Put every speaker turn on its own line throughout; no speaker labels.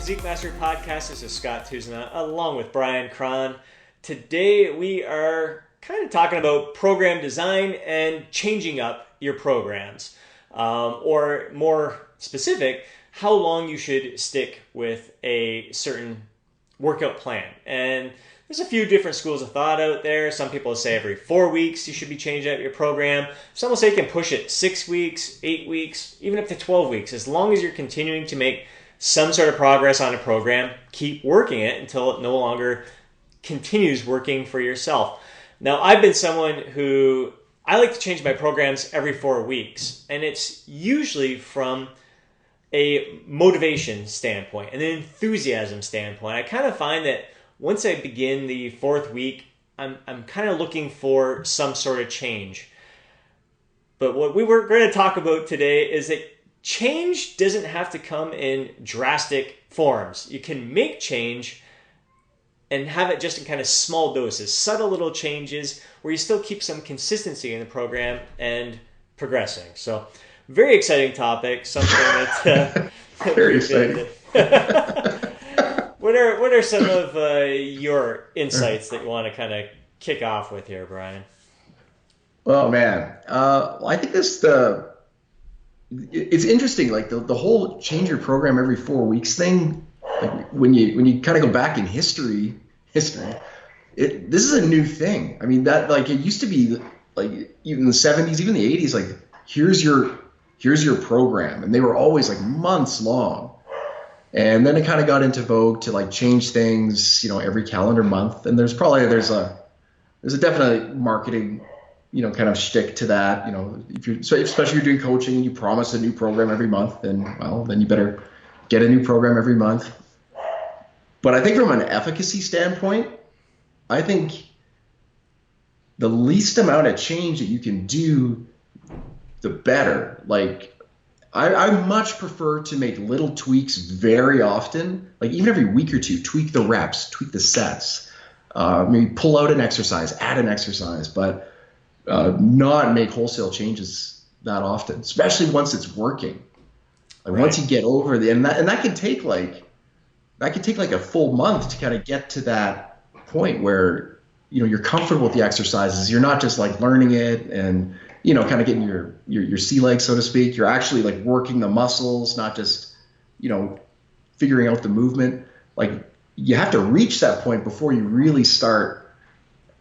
Physique Mastery Podcast. This is Scott Tousignant along with Bryan, Krahn. Today we are kind of talking about program design and changing up your programs. Or more specific, how long you should stick with a certain workout plan. And there's a few different schools of thought out there. Some people say every 4 weeks you should be changing out your program. Some will say you can push it 6 weeks, 8 weeks, even up to 12 weeks. As long as you're continuing to make some sort of progress on a program, keep working it until it no longer continues working for yourself. Now, I've been someone who I like to change my programs every 4 weeks, and it's usually from a motivation standpoint and an enthusiasm standpoint. I kind of find that once I begin the fourth week, I'm kind of looking for some sort of change. But what we were going to talk about today is that change doesn't have to come in drastic forms. You can make change and have it just in kind of small doses, subtle little changes where you still keep some consistency in the program and progressing. So, very exciting topic, something that
very exciting.
What are some of your insights that you want to kind of kick off with here, Bryan?
Oh man, I think it's interesting. Like the whole change your program every 4 weeks thing. Like when you kind of go back in history, this is a new thing. I mean, that like it used to be like even in the 70s, even the 80s. Like here's your program, and they were always like months long. And then it kind of got into vogue to like change things, every calendar month. And there's a definite marketing, kind of shtick to that. Especially if you're doing coaching and you promise a new program every month, then you better get a new program every month. But I think from an efficacy standpoint, I think the least amount of change that you can do, the better. Like I much prefer to make little tweaks very often, like even every week or two, tweak the reps, tweak the sets, maybe pull out an exercise, add an exercise, but not make wholesale changes that often, especially once it's working. Like right. Once you get over and that can take like a full month to kind of get to that point where you're comfortable with the exercises. You're not just like learning it and kind of getting your sea legs, so to speak. You're actually like working the muscles, not just figuring out the movement. Like you have to reach that point before you really start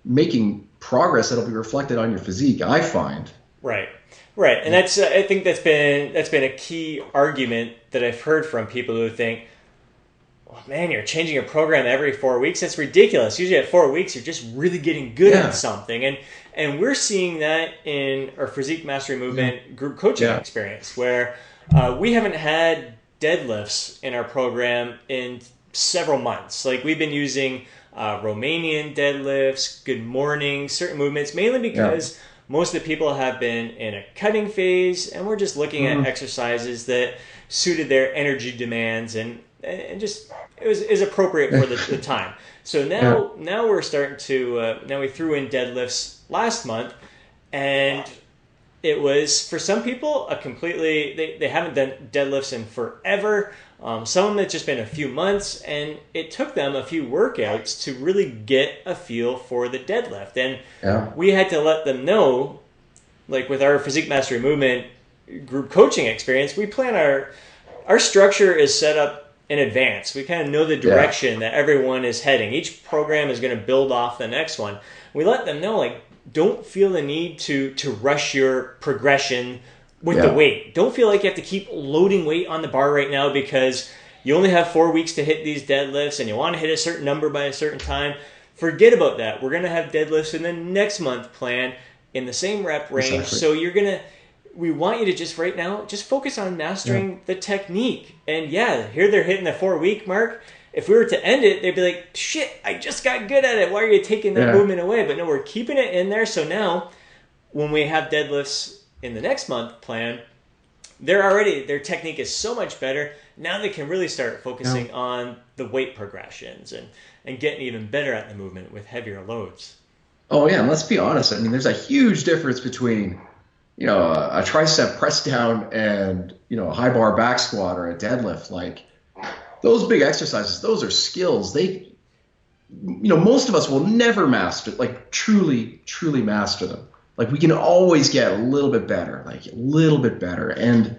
making progress that'll be reflected on your physique, I find.
Right. And I think that's been a key argument that I've heard from people who think, oh man, you're changing your program every 4 weeks. That's ridiculous. Usually at 4 weeks, you're just really getting good at something. And we're seeing that in our Physique Mastery Movement group coaching experience, where we haven't had deadlifts in our program in several months. Like we've been using Romanian deadlifts, good morning, certain movements, mainly because most of the people have been in a cutting phase, and we're just looking at exercises that suited their energy demands and just is appropriate for the time. So now we're starting to now we threw in deadlifts last month, and it was for some people a completely they haven't done deadlifts in forever. Some of them it's just been a few months, and it took them a few workouts to really get a feel for the deadlift. And we had to let them know, like with our Physique Mastery Movement group coaching experience, we plan our structure is set up in advance. We kind of know the direction that everyone is heading. Each program is going to build off the next one. We let them know, like, don't feel the need to rush your progression with the weight. Don't feel like you have to keep loading weight on the bar right now because you only have 4 weeks to hit these deadlifts and you want to hit a certain number by a certain time. Forget about that. We're going to have deadlifts in the next month plan in the same rep range. Exactly. So we want you to just right now, just focus on mastering the technique. And here they're hitting the 4 week mark. If we were to end it, they'd be like, shit, I just got good at it. Why are you taking that movement away? But no, we're keeping it in there. So now when we have deadlifts in the next month plan, their technique is so much better. Now they can really start focusing on the weight progressions and getting even better at the movement with heavier loads.
Oh yeah, and let's be honest. I mean, there's a huge difference between a tricep press down and a high bar back squat or a deadlift. Like those big exercises, those are skills. Most of us will never master, like truly master them. Like we can always get a little bit better, And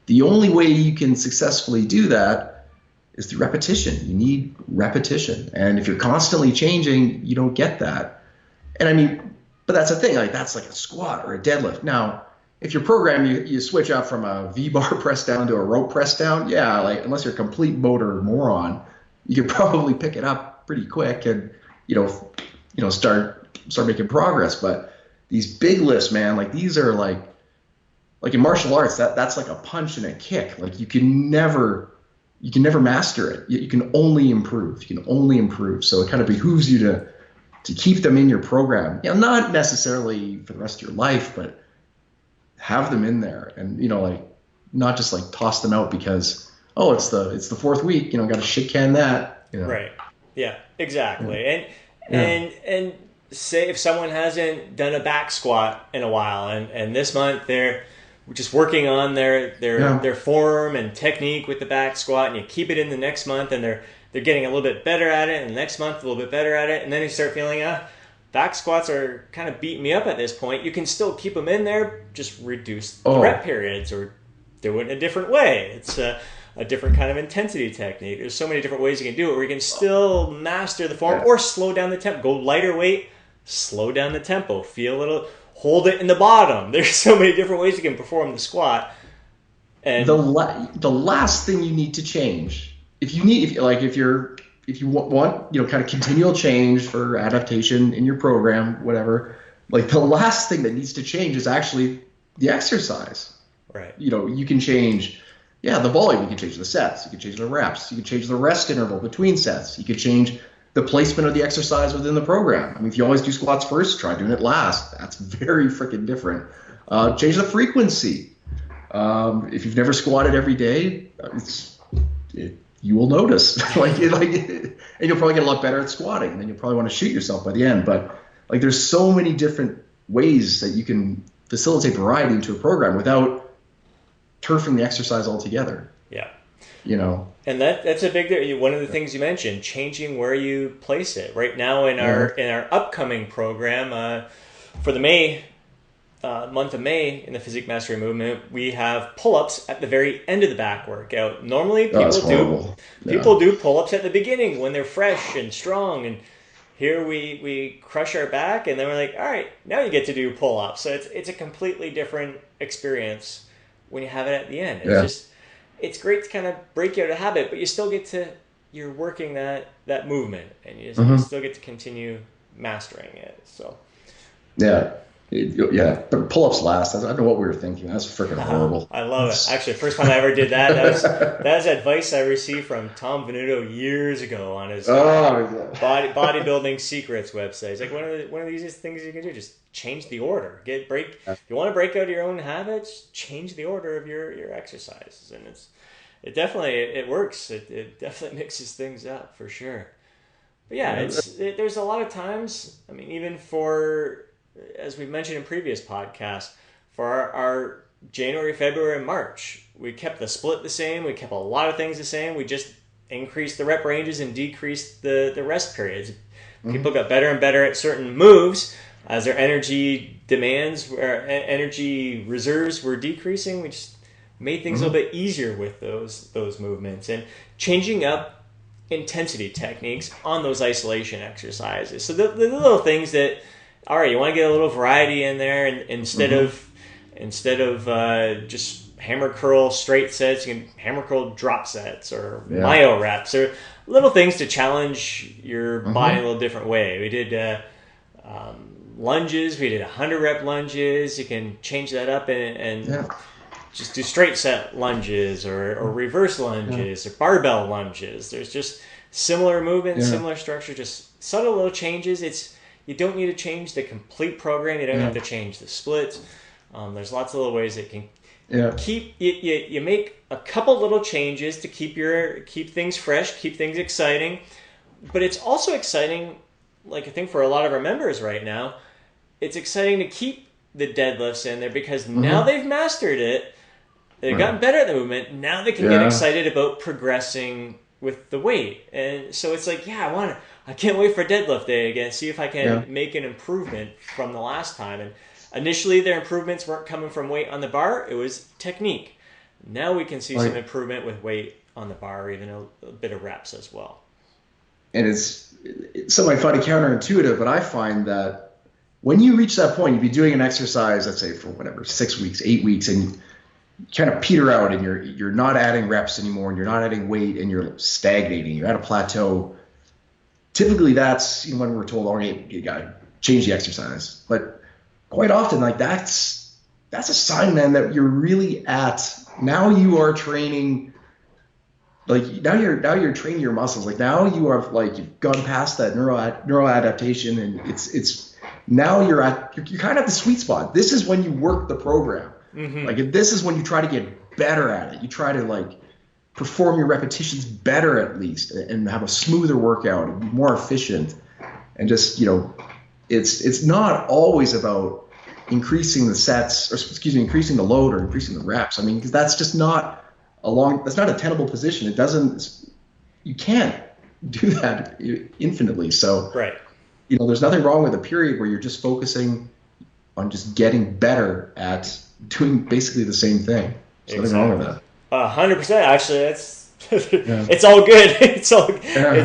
the only way you can successfully do that is through repetition. You need repetition. And if you're constantly changing, you don't get that. And I mean, but that's the thing, like that's like a squat or a deadlift. Now, if your program, you switch up from a V-bar press down to a rope press down, yeah, like unless you're a complete motor moron, you could probably pick it up pretty quick and, start making progress. But these big lifts, man, like these are like in martial arts, that's like a punch and a kick. Like you can never master it. You can only improve. So it kind of behooves you to keep them in your program. Not necessarily for the rest of your life, but have them in there and, not just like toss them out because, it's the fourth week, got to shit can that,
Right. Yeah, exactly. Yeah. And say if someone hasn't done a back squat in a while and this month they're just working on their form and technique with the back squat, and you keep it in the next month and they're getting a little bit better at it, and the next month a little bit better at it, and then you start feeling, back squats are kind of beating me up at this point. You can still keep them in there, just reduce the rep periods or do it in a different way. It's a different kind of intensity technique. There's so many different ways you can do it where you can still master the form or slow down the tempo. Go lighter weight, slow down the tempo. Feel a little, hold it in the bottom. There's so many different ways you can perform the squat. And
the last thing you need to change, if you want, kind of continual change for adaptation in your program, whatever, like the last thing that needs to change is actually the exercise.
Right.
You can change, the volume, you can change the sets, you can change the reps, you can change the rest interval between sets, you can change the placement of the exercise within the program. I mean, if you always do squats first, try doing it last. That's very freaking different. Change the frequency. If you've never squatted every day, you will notice, and you'll probably get a lot better at squatting, and then you'll probably want to shoot yourself by the end. But like, there's so many different ways that you can facilitate variety into a program without turfing the exercise altogether.
Yeah.
And
that's a big, one of the things you mentioned, changing where you place it. Right now in our upcoming program, for the month of May in the Physique Mastery movement, we have pull-ups at the very end of the back workout. Normally people do pull-ups at the beginning when they're fresh and strong, and here we crush our back and then we're like, all right, now you get to do pull-ups. So it's a completely different experience when you have it at the end. It's great to kind of break you out of habit, but you still you're working that movement, and you still get to continue mastering it. So
but pull-ups last. I don't know what we were thinking. That's freaking horrible.
I love it. Actually, the first time I ever did that was advice I received from Tom Venuto years ago on his bodybuilding secrets website. It's like one of the easiest things you can do. Just change the order. If you want to break out of your own habits, change the order of your exercises, and it definitely works. It definitely mixes things up for sure. But there's a lot of times. I mean, even for, as we've mentioned in previous podcasts, for our January, February, and March, we kept the split the same. We kept a lot of things the same. We just increased the rep ranges and decreased the rest periods. People got better and better at certain moves as their energy demands or energy reserves were decreasing. We just made things a little bit easier with those movements and changing up intensity techniques on those isolation exercises. So the little things that, all right, you want to get a little variety in there, and instead of just hammer curl straight sets, you can hammer curl drop sets or myo reps, or little things to challenge your body in a little different way. We did lunges. We did 100 rep lunges. You can change that up and just do straight set lunges or reverse lunges or barbell lunges. There's just similar movements, similar structure, just subtle little changes. You don't need to change the complete program. You don't have to change the splits. There's lots of little ways that can keep you make a couple little changes to keep things fresh, keep things exciting. But it's also exciting, like I think for a lot of our members right now, it's exciting to keep the deadlifts in there because now they've mastered it. They've gotten better at the movement. Now they can get excited about progressing with the weight. And so it's like, yeah, I can't wait for deadlift day again, see if I can make an improvement from the last time. And initially their improvements weren't coming from weight on the bar, it was technique. Now we can see some improvement with weight on the bar, even a bit of reps as well. And
some might find it counterintuitive, but I find that when you reach that point, you'd be doing an exercise, let's say for whatever, 6 weeks, 8 weeks, and you kind of peter out and you're not adding reps anymore and you're not adding weight and you're stagnating, you're at a plateau. Typically that's when we're told, all right, you got to change the exercise. But quite often, like that's a sign, man, that you're really now you are training. Like now you're training your muscles. Like now you've gone past that neural adaptation, and it's now you're kind of at the sweet spot. This is when you work the program. Mm-hmm. Like this is when you try to get better at it. You try to like perform your repetitions better at least, and have a smoother workout and be more efficient. And just it's not always about increasing the sets, increasing the load or increasing the reps. I mean, because that's just not that's not a tenable position. You can't do that infinitely. So, there's nothing wrong with a period where you're just focusing on just getting better at doing basically the same thing. There's nothing wrong with that.
100%. Actually, it's all good. It's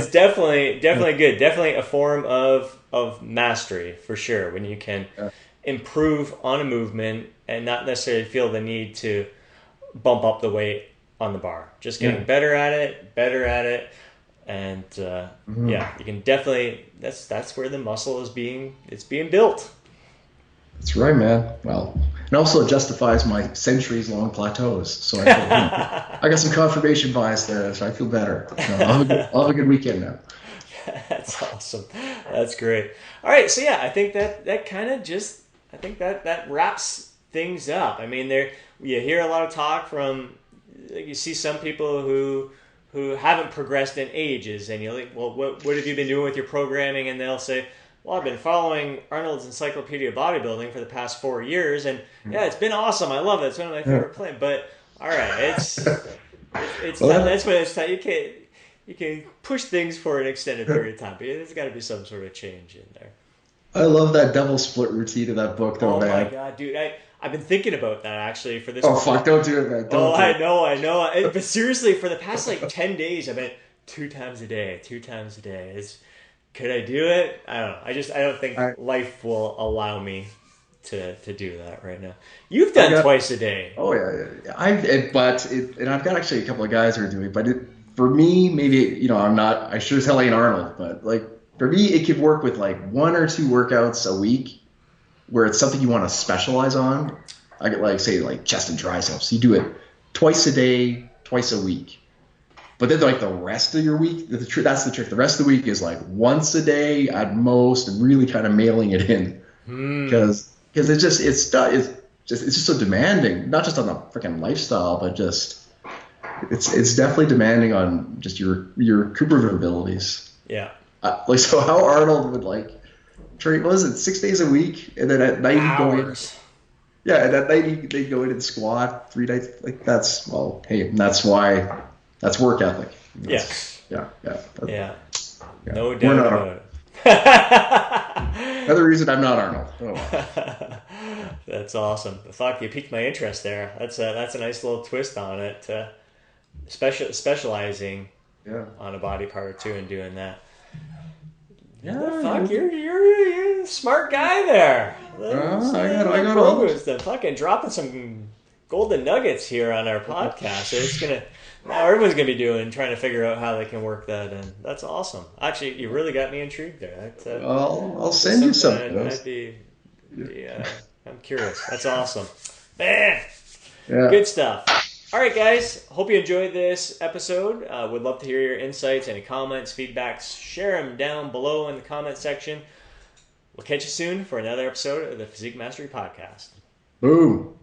definitely good. Definitely a form of mastery for sure. When you can improve on a movement and not necessarily feel the need to bump up the weight on the bar, just getting better at it, and you can definitely. That's where the muscle is being built.
That's right, man. Well, and also it justifies my centuries-long plateaus. So I got some confirmation bias there, so I feel better. So I'll have a good weekend now.
That's awesome. That's great. All right, so I think that kind of just that wraps things up. I mean, you hear a lot of talk from. You see some people who haven't progressed in ages, and you're like, well, what have you been doing with your programming? And they'll say, well, I've been following Arnold's Encyclopedia of Bodybuilding for the past 4 years, and it's been awesome. I love it. It's one of my favorite plans. But all right, that's what it's time. You can push things for an extended period of time, but there's got to be some sort of change in there.
I love that double split routine of that book, though, man.
Oh my god, dude! I've been thinking about that actually for this.
Oh fuck! Don't do it, man.
I know. But seriously, for the past 10 days, I've been 2 times a day. Could I do it? I don't know. I don't think life will allow me to do that right now. You've done twice a day.
Oh yeah. I've got actually a couple of guys who are doing it, but for me, maybe I'm not. I sure as hell ain't Arnold, but like for me, it could work with like 1 or 2 workouts a week, where it's something you want to specialize on. I could say chest and triceps. You do it twice a day, twice a week. But then like the rest of your week, that's the trick. The rest of the week is like once a day at most, and really kind of mailing it in, because it's just so demanding. Not just on the freaking lifestyle, but just it's definitely demanding on just your recuperative abilities.
Yeah.
So how Arnold would train, what is it, 6 days a week, and then at night he'd go in. Yeah, and at night they'd go in and squat 3 nights. That's why. That's work ethic.
Yes.
Yeah.
No doubt about it.
Another reason I'm not Arnold. Oh.
That's awesome. Fuck, you piqued my interest there. That's a nice little twist on it. Specializing on a body part or two and doing that. Yeah, fuck, you're a smart guy there. I got all this. Fucking dropping some golden nuggets here on our podcast. Now everyone's gonna be trying to figure out how they can work that, and that's awesome. Actually, you really got me intrigued there.
I'll send you something.
I'm curious. That's awesome, man. Yeah. Good stuff. All right, guys. Hope you enjoyed this episode. Would love to hear your insights, any comments, feedbacks. Share them down below in the comment section. We'll catch you soon for another episode of the Physique Mastery Podcast.
Boom.